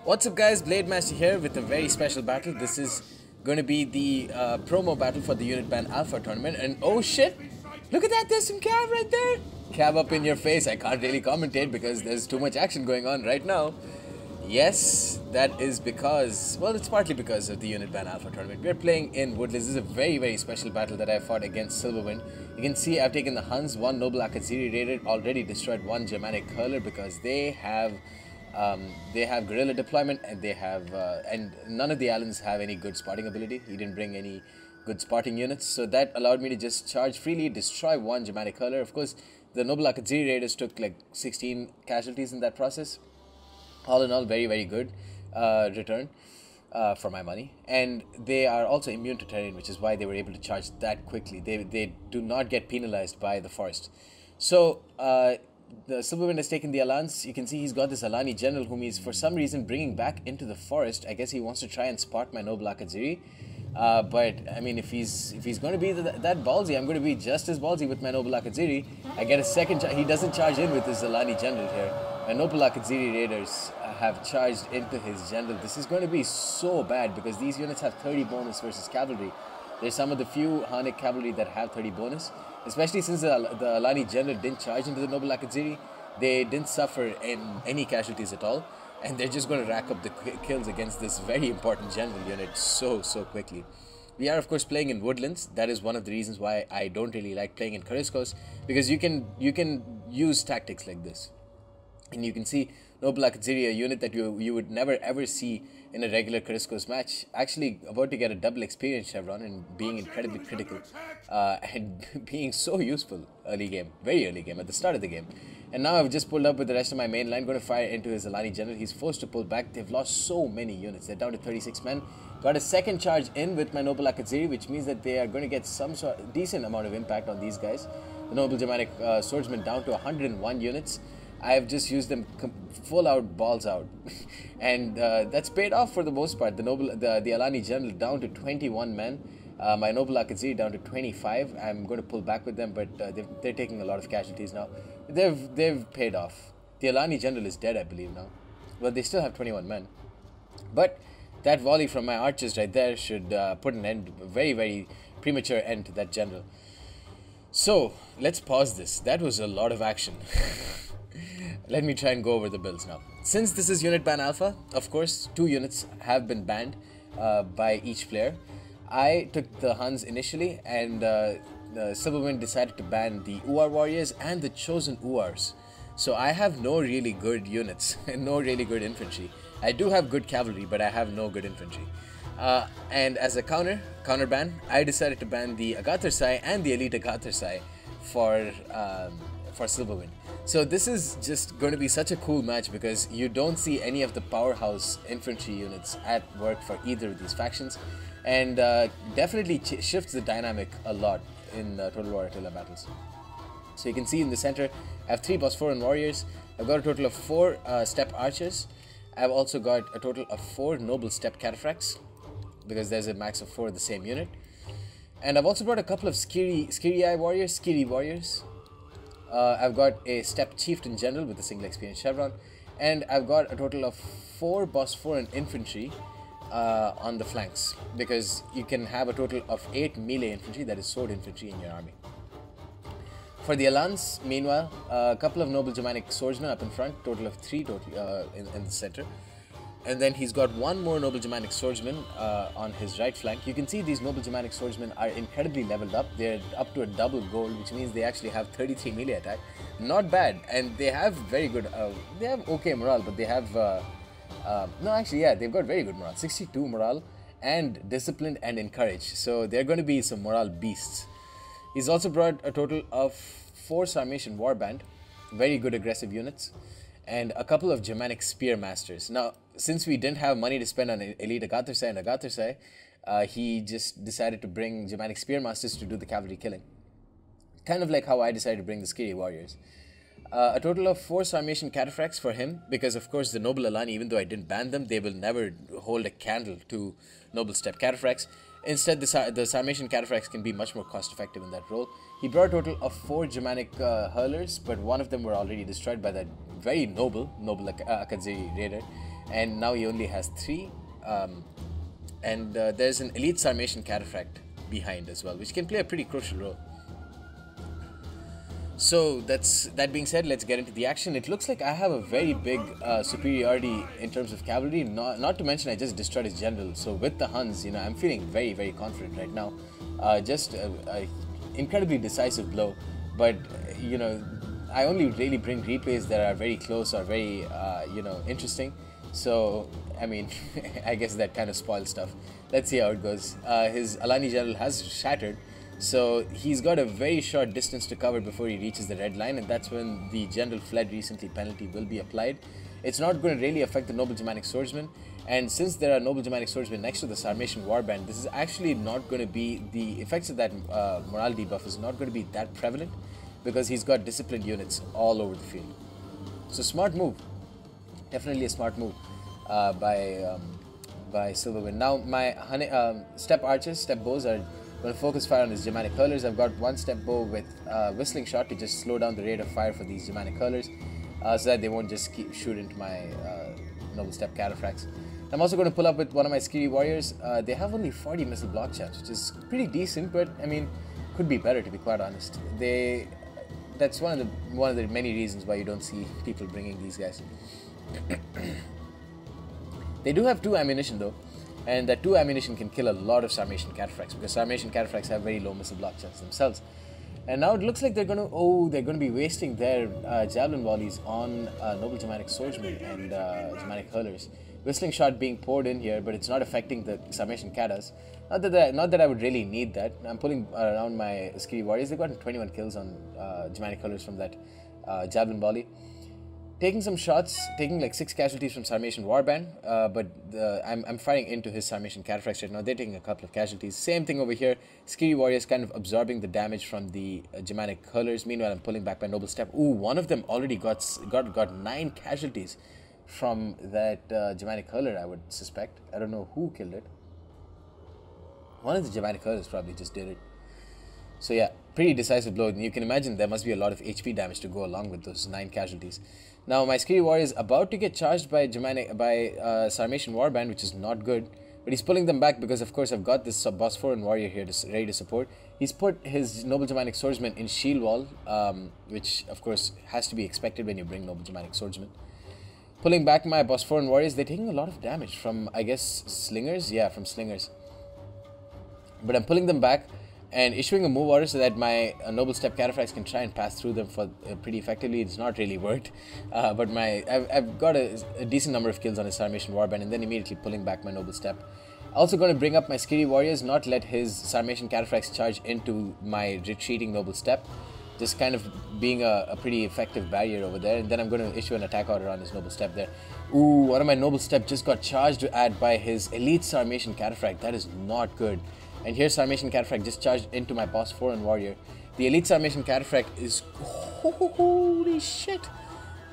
What's up guys, Blade Master here with a very special battle. This is going to be the promo battle for the Unit Ban Alpha tournament, and oh shit, look at that, there's some Cav right there. Cav up in your face. I can't really commentate because there's too much action going on right now. Yes, that is because, well, it's partly because of the Unit Ban Alpha tournament. We're playing in Woodlands. This is a very special battle that I fought against Silverwind. You can see I've taken the Huns, one Noble Akadziri raided, already destroyed one Germanic Hurler because they have guerrilla deployment, and they have and none of the Allens have any good spotting ability. He didn't bring any good spotting units, so that allowed me to just charge freely, destroy one Germanic Hurler. Of course, the Noble Akadziri raiders took like 16 casualties in that process. All in all, very good return for my money, and they are also immune to terrain, which is why they were able to charge that quickly. They do not get penalized by the forest. So the Silverwind has taken the Alliance. You can see he's got this Alani general whom he's for some reason bringing back into the forest. I guess he wants to try and spot my Noble Akadziri. But I mean, if he's going to be that ballsy, I'm going to be just as ballsy with my Noble Akadziri. I get a second. He doesn't charge in with his Alani general here. My Noble Akadziri raiders have charged into his general. This is going to be so bad because these units have 30 bonus versus cavalry. There's some of the few Hanik cavalry that have 30 bonus, especially since the Alani general didn't charge into the Noble Akadziri. They didn't suffer any casualties at all, and they're just going to rack up the kills against this very important general unit so quickly. We are of course playing in Woodlands. That is one of the reasons why I don't really like playing in Kariskos, because you can use tactics like this. And you can see Noble Akadziri, a unit that you would never ever see in a regular Kariskos match, actually about to get a double experience chevron and being incredibly critical and being so useful early game, very early game, at the start of the game. And now I've just pulled up with the rest of my main line, going to fire into his Alani general. He's forced to pull back. They've lost so many units. They're down to 36 men. Got a second charge in with my Noble Akadziri, which means that they are going to get some sort of decent amount of impact on these guys. The Noble Germanic swordsman down to 101 units. I have just used them full out, balls out, and that's paid off for the most part. The Alani general down to 21 men, my Noble Akadziri down to 25. I'm going to pull back with them, but they're taking a lot of casualties now. They've paid off. The Alani general is dead, I believe now. Well, they still have 21 men, but that volley from my archers right there should put an end, very premature end to that general. So let's pause this. That was a lot of action. Let me try and go over the builds now. Since this is Unit Ban Alpha, of course, 2 units have been banned by each player. I took the Huns initially, and the Silverwind decided to ban the Uar warriors and the chosen Uars. So I have no really good units and no really good infantry. I do have good cavalry, but I have no good infantry. And as a counter ban, I decided to ban the Agathersai and the Elite Agathersai for Silverwind. So this is just going to be such a cool match because you don't see any of the powerhouse infantry units at work for either of these factions, and definitely shifts the dynamic a lot in Total War Attila battles. So you can see in the center, I have 3 Bosphorian warriors. I've got a total of 4 steppe archers. I've also got a total of 4 noble steppe cataphracts, because there's a max of 4 of the same unit. And I've also brought a couple of skiri warriors. I've got a steppe chieftain general with a single experience chevron, and I've got a total of 4 Bosphorian infantry on the flanks, because you can have a total of 8 melee infantry, that is sword infantry, in your army. For the Alliance, meanwhile, a couple of noble Germanic swordsmen up in front, total of 3 in the center. And then he's got 1 more noble Germanic swordsman on his right flank. You can see these noble Germanic swordsmen are incredibly leveled up. They're up to a double gold, which means they actually have 33 melee attack. Not bad, and they have very good. They have okay morale, but they have no, actually, yeah, they've got very good morale. 62 morale and disciplined and encouraged. So they're going to be some morale beasts. He's also brought a total of 4 Sarmatian warband, very good aggressive units, and a couple of Germanic spearmasters. Now, since we didn't have money to spend on Elite Agathersai and Agathersai, he just decided to bring Germanic spearmasters to do the cavalry killing. Kind of like how I decided to bring the Skiri warriors. A total of 4 Sarmatian cataphracts for him, because of course the Noble Alani, even though I didn't ban them, they will never hold a candle to Noble Steppe cataphracts. Instead, the Sarmatian cataphracts can be much more cost effective in that role. He brought a total of 4 Germanic hurlers, but one of them were already destroyed by that very noble Akadziri raider. and now he only has 3. And there's an elite Sarmatian Cataphract behind as well, which can play a pretty crucial role. So that being said, let's get into the action. It looks like I have a very big superiority in terms of cavalry. Not to mention I just destroyed his general. So with the Huns, I'm feeling very, very confident right now. Just a incredibly decisive blow. But I only really bring replays that are very close or very interesting. So I mean, I guess that kind of spoils stuff. Let's see how it goes. His Alani general has shattered. So he's got a very short distance to cover before he reaches the red line, and that's when the general fled recently penalty will be applied. It's not going to really affect the noble Germanic swordsman, and since there are noble Germanic swordsmen next to the Sarmatian warband, this is actually not going to be, the effects of that morale debuff is not going to be that prevalent, because he's got disciplined units all over the field. So smart move, definitely a smart move by Silverwind. Now my step archers, step bows are going to focus fire on his Germanic hurlers. I've got 1 step bow with whistling shot to just slow down the rate of fire for these Germanic hurlers, so that they won't just shoot into my noble step cataphracts. I'm also going to pull up with one of my Skiri warriors. They have only 40 missile block chance, which is pretty decent, but I mean, could be better, to be quite honest. That's one of the many reasons why you don't see people bringing these guys. They do have 2 ammunition though, and that 2 ammunition can kill a lot of Sarmatian cataphracts, because Sarmatian cataphracts have very low missile block chance themselves. And now it looks like they're going to be wasting their javelin volleys on noble Germanic swordsmen and Germanic hurlers. Whistling shot being poured in here, but it's not affecting the Sarmatian katas. Not that I would really need that. I'm pulling around my Skiri warriors. They've gotten 21 kills on Germanic hurlers from that javelin volley. Taking some shots, taking like 6 casualties from Sarmatian warband, but I'm firing into his Sarmatian cataphracts right now. They're taking a couple of casualties. Same thing over here. Skiri warriors kind of absorbing the damage from the Germanic hurlers. Meanwhile, I'm pulling back my noble step. Ooh, one of them already got 9 casualties from that Germanic hurler, I would suspect. I don't know who killed it. One of the Germanic hurlers probably just did it. So yeah, pretty decisive blow. And you can imagine there must be a lot of HP damage to go along with those 9 casualties. Now my Skiri warrior is about to get charged by Sarmatian warband, which is not good. But he's pulling them back because, of course, I've got this Bosphorian warrior here ready to support. He's put his noble Germanic swordsman in shield wall, which, of course, has to be expected when you bring noble Germanic swordsmen. Pulling back my Bosphorian warriors, they're taking a lot of damage from, I guess, slingers? Yeah, from slingers. But I'm pulling them back and issuing a move order so that my noble step cataphracts can try and pass through them for pretty effectively. It's not really worked, but I've got a decent number of kills on his Sarmatian warband, and then immediately pulling back my noble step. Also going to bring up my Skiri warriors, not let his Sarmatian cataphracts charge into my retreating noble step, just kind of being a pretty effective barrier over there. And then I'm going to issue an attack order on his noble step there. Ooh, one of my noble step just got charged at by his elite Sarmatian cataphract. That is not good. And here's Sarmatian Cataphract just charged into my Bosphorian warrior. The elite Sarmatian Cataphract is... Holy shit!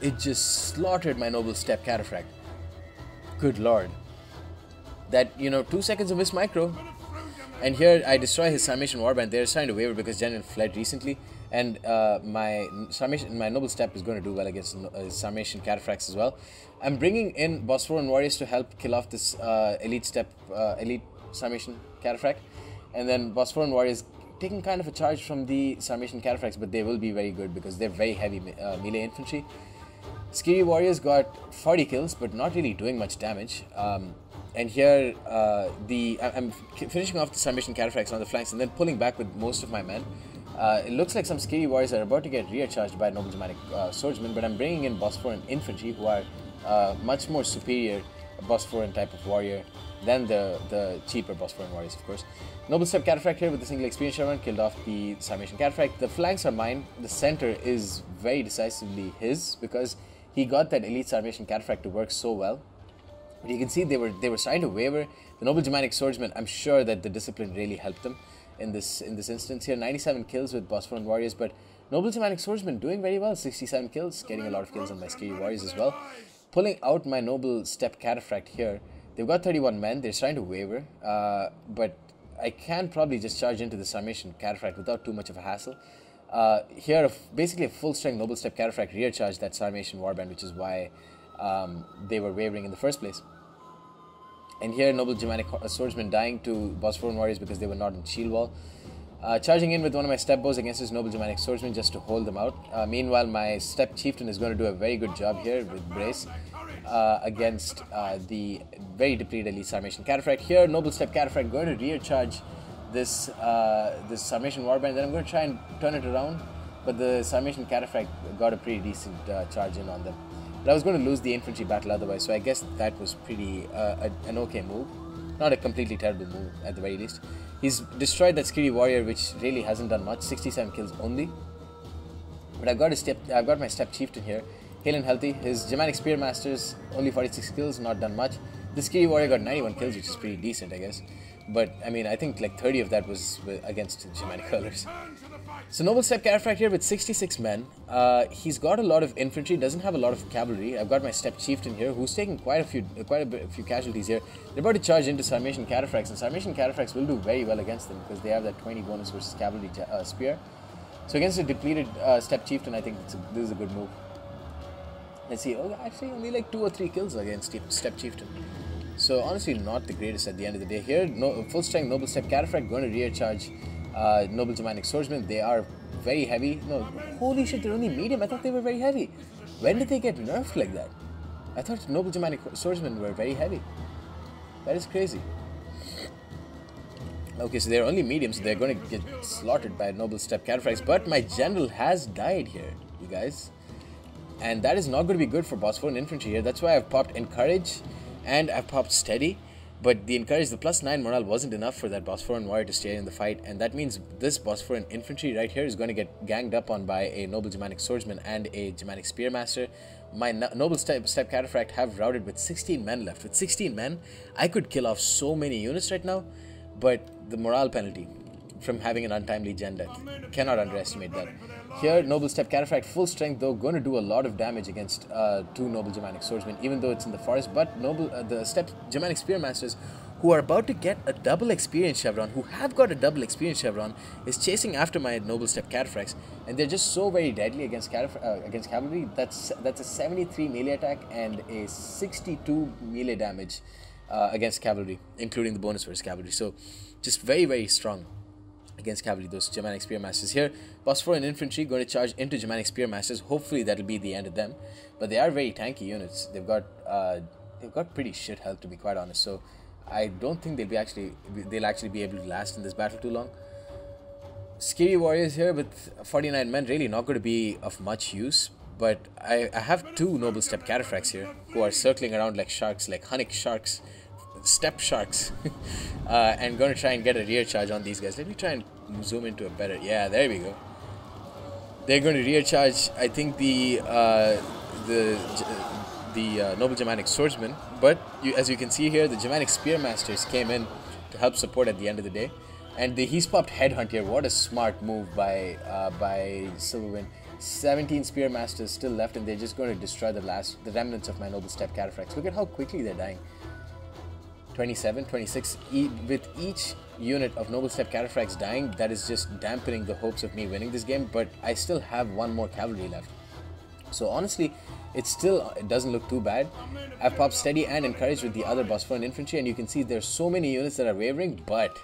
It just slaughtered my noble step Cataphract. Good lord. That, 2 seconds of miss micro. And here I destroy his Sarmatian warband. They're trying to waver because General fled recently. And my noble step is going to do well against Sarmatian Cataphracts as well. I'm bringing in Bosphorian warriors to help kill off this elite Sarmatian Cataphract. And then Bosphorian warriors taking kind of a charge from the Sarmatian Cataphracts, but they will be very good because they're very heavy melee infantry. Skiri warriors got 40 kills, but not really doing much damage. And here, I'm finishing off the Sarmatian Cataphracts on the flanks and then pulling back with most of my men. It looks like some Skiri warriors are about to get rear charged by noble Germanic swordsmen, but I'm bringing in Bosphorian infantry, who are much more superior Bosphorian type of warrior than the cheaper Bosphorian warriors, of course. Noble step Cataphract here with a single experience Sherman killed off the Sarmatian Cataphract. The flanks are mine. The center is very decisively his because he got that elite Sarmatian Cataphract to work so well. But you can see they were starting to waver. The noble Germanic swordsmen, I'm sure that the discipline really helped them in this instance here. 97 kills with Bosphorian warriors, but noble Germanic swordsmen doing very well. 67 kills, getting a lot of kills on my Skiri warriors as well. Pulling out my noble step Cataphract here. They've got 31 men. They're trying to waver, but I can probably just charge into the Sarmatian Cataphract without too much of a hassle. Here, basically a full-strength noble step Cataphract rear charge that Sarmatian warband, which is why they were wavering in the first place. And here, noble Germanic swordsmen dying to Bosphorian warriors because they were not in shield wall. Charging in with one of my step bows against his noble Germanic swordsmen just to hold them out. Meanwhile, my step chieftain is going to do a very good job here with brace against the very depleted elite Sarmatian cataphract. Here, noble step cataphract going to rear charge this Sarmatian warband. Then I'm going to try and turn it around, but the Sarmatian cataphract got a pretty decent charge in on them. But I was going to lose the infantry battle otherwise, so I guess that was pretty an okay move. Not a completely terrible move, at the very least. He's destroyed that Skiri warrior, which really hasn't done much. 67 kills only. But I've got my step chieftain here, hale and healthy. His Germanic spearmasters only 46 kills, not done much. The Skiri warrior got 91 kills, which is pretty decent, I guess. But I mean, I think like 30 of that was against Germanic colors. So noble step cataphract here with 66 men. He's got a lot of infantry, doesn't have a lot of cavalry. I've got my step chieftain here, who's taking quite a few casualties here. They're about to charge into Sarmatian cataphracts, and Sarmatian cataphracts will do very well against them because they have that 20 bonus versus cavalry spear. So against a depleted step chieftain, I think this is a good move. Let's see. Oh, actually, only like 2 or 3 kills against step chieftain. So honestly, not the greatest at the end of the day. Here, full strength noble step cataphract going to rear charge noble Germanic swordsmen. They are very heavy. No, holy shit, they're only medium. I thought they were very heavy. When did they get nerfed like that? I thought noble Germanic swordsmen were very heavy. That is crazy. Okay, so they're only medium, so they're going to get slaughtered by noble step cataphracts. But my general has died here, you guys. And that is not going to be good for Bosphorian infantry here. That's why I've popped Encourage and I've popped Steady. But the Encourage, the +9 morale wasn't enough for that Bosphorian warrior to stay in the fight. And that means this Bosphorian infantry right here is going to get ganged up on by a noble Germanic swordsman and a Germanic spearmaster. My noble step cataphract have routed with 16 men left. With 16 men, I could kill off so many units right now. But the morale penalty from having an untimely gen death, cannot underestimate that. Here, noble step cataphract full strength though, going to do a lot of damage against 2 noble Germanic swordsmen, even though it's in the forest. But the step Germanic spearmasters, who are about to get a double experience chevron, who have got a double experience chevron, is chasing after my noble step cataphracts, and they're just so very deadly against cavalry. That's a 73 melee attack and a 62 melee damage against cavalry, including the bonus versus cavalry. So just very, very strong against cavalry, those Germanic spearmasters. Here, Bosphorian infantry going to charge into Germanic spearmasters. Hopefully that'll be the end of them. But they are very tanky units. They've got pretty shit health, to be quite honest. So I don't think they'll actually be able to last in this battle too long. Skiri warriors here with 49 men, really not going to be of much use. But I have 2 noble step cataphracts here who are circling around like sharks, like Hunnic sharks, step sharks, and going to try and get a rear charge on these guys. Let me try and zoom into a better. Yeah, there we go. They're going to rear charge, I think, the noble Germanic swordsman. But as you can see here, the Germanic spearmasters came in to help support at the end of the day, and he's popped headhunt here. What a smart move by Silverwind. 17 spearmasters still left, and they're just going to destroy the remnants of my noble step cataphracts. Look at how quickly they're dying. 27, 26, with each unit of noble step cataphracts dying, that is just dampening the hopes of me winning this game. But I still have 1 more cavalry left, so honestly it doesn't look too bad. I've popped Steady and Encouraged with the other Bosphorian infantry, and you can see there's so many units that are wavering. But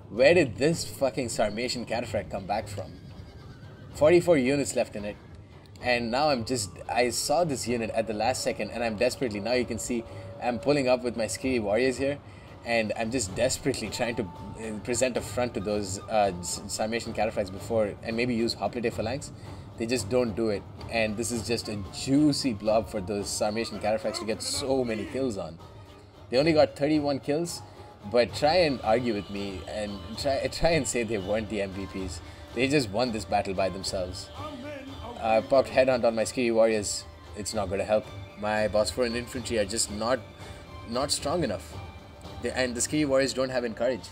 where did this fucking Sarmatian cataphract come back from? 44 units left in it, and now I saw this unit at the last second, and I'm desperately, now you can see I'm pulling up with my Skiri warriors here, and I'm just desperately trying to present a front to those Sarmatian cataphracts before, and maybe use hoplite phalanx. They just don't do it, and this is just a juicy blob for those Sarmatian cataphracts to get so many kills on. They only got 31 kills, but try and argue with me and try and say they weren't the MVPs. They just won this battle by themselves. I popped headhunt on my Skiri warriors. It's not going to help. My Bosphorian infantry are just not strong enough. And the Skiri warriors don't have Encourage.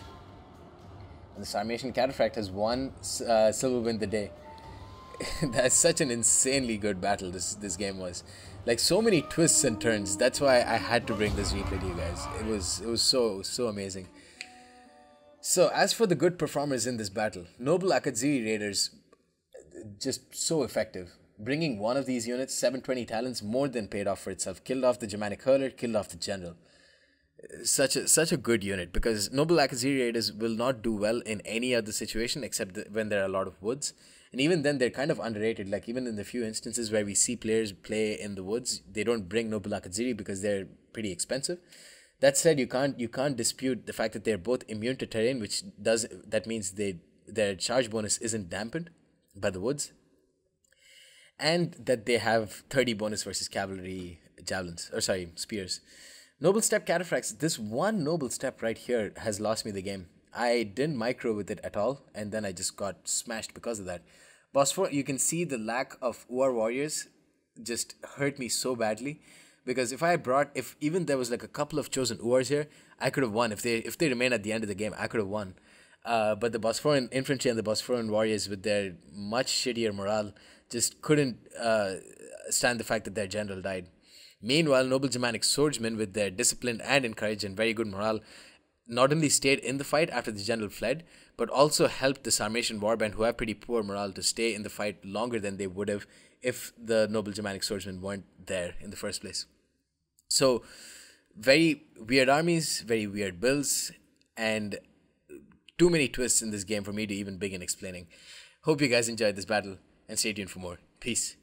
And the Sarmatian cataphract has won Silverwind the day. That's such an insanely good battle this game was. Like, so many twists and turns. That's why I had to bring this replay to you guys. It was so amazing. So as for the good performers in this battle, noble Akadziri raiders, just so effective. bringing one of these units, 720 talents, more than paid off for itself. Killed off the Germanic hurler, killed off the general. Such a good unit, because Noble Akaziri Raiders will not do well in any other situation except when there are a lot of woods. And even then, they're kind of underrated. Like, even in the few instances where we see players play in the woods, they don't bring Noble Akaziri because they're pretty expensive. That said, you can't dispute the fact that they're both immune to terrain, that means their charge bonus isn't dampened by the woods, and that they have 30 bonus versus cavalry spears. Noble Step Cataphracts. This one Noble Step right here has lost me the game. I didn't micro with it at all, and then I just got smashed because of that. Boss 4, you can see the lack of UR warriors just hurt me so badly, because if even there was like a couple of chosen URs here, I could have won. If they remain at the end of the game, I could have won. But the Bosphorian infantry and the Bosphorian warriors, with their much shittier morale, just couldn't stand the fact that their general died. Meanwhile, Noble Germanic swordsmen, with their discipline and encourage and very good morale, not only stayed in the fight after the general fled, but also helped the Sarmatian warband, who have pretty poor morale, to stay in the fight longer than they would have if the Noble Germanic swordsmen weren't there in the first place. So, very weird armies, very weird builds, and too many twists in this game for me to even begin explaining. Hope you guys enjoyed this battle, and stay tuned for more. Peace.